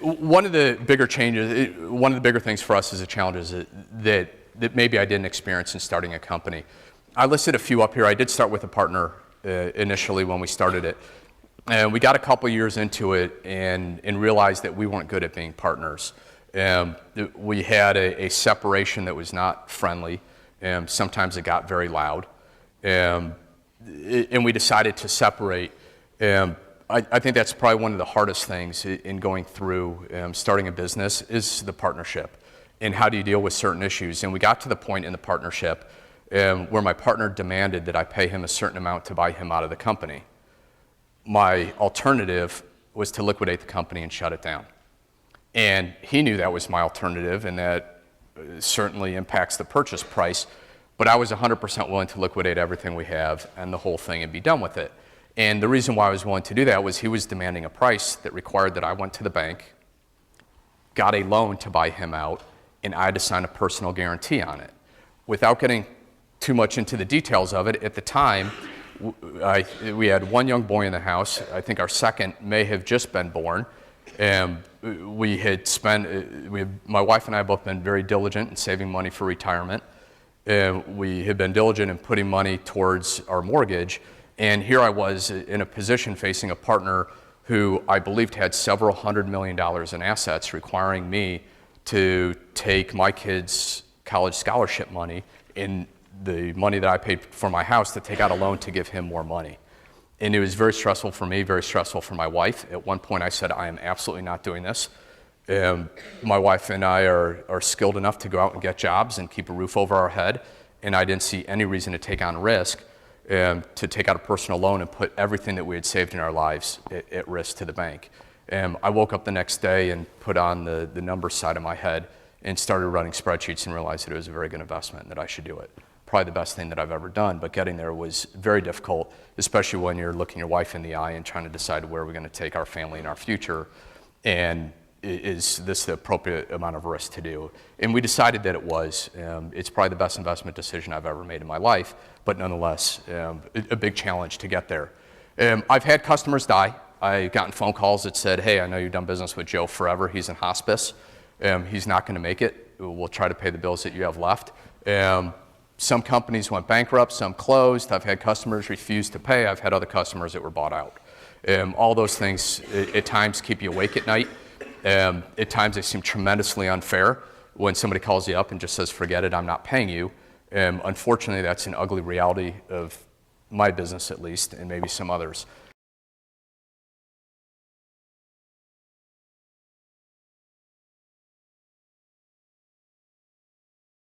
One of the bigger changes, one of the bigger things for us as a challenge is that maybe I didn't experience in starting a company. I listed a few up here. I did start with a partner initially when we started it. And we got a couple years into it and realized that we weren't good at being partners. We had a separation that was not friendly. Sometimes it got very loud. And we decided to separate. I think that's probably one of the hardest things in going through starting a business is the partnership and how do you deal with certain issues. And we got to the point in the partnership where my partner demanded that I pay him a certain amount to buy him out of the company. My alternative was to liquidate the company and shut it down. And he knew that was my alternative, and that certainly impacts the purchase price, but I was 100% willing to liquidate everything we have and the whole thing and be done with it. And the reason why I was willing to do that was he was demanding a price that required that I went to the bank, got a loan to buy him out, and I had to sign a personal guarantee on it. Without getting too much into the details of it, at the time, we had one young boy in the house. I think our second may have just been born. We had spent, my wife and I have both been very diligent in saving money for retirement. We had been diligent in putting money towards our mortgage. And here I was in a position facing a partner who I believed had several $100 million in assets, requiring me to take my kids' college scholarship money and the money that I paid for my house to take out a loan to give him more money. And it was very stressful for me, very stressful for my wife. At one point I said, I am absolutely not doing this. My wife and I are skilled enough to go out and get jobs and keep a roof over our head, and I didn't see any reason to take on risk, to take out a personal loan and put everything that we had saved in our lives at risk to the bank. I woke up the next day and put on the numbers side of my head and started running spreadsheets and realized that it was a very good investment and that I should do it. Probably the best thing that I've ever done, but getting there was very difficult, especially when you're looking your wife in the eye and trying to decide where we're going to take our family and our future, and is this the appropriate amount of risk to do? And we decided that it was. It's probably the best investment decision I've ever made in my life, but nonetheless, a big challenge to get there. I've had customers die. I've gotten phone calls that said, hey, I know you've done business with Joe forever. He's in hospice. He's not going to make it. We'll try to pay the bills that you have left. Some companies went bankrupt, some closed. I've had customers refuse to pay. I've had other customers that were bought out. All those things at times keep you awake at night. At times they seem tremendously unfair when somebody calls you up and just says, forget it, I'm not paying you. Unfortunately, that's an ugly reality of my business at least, and maybe some others.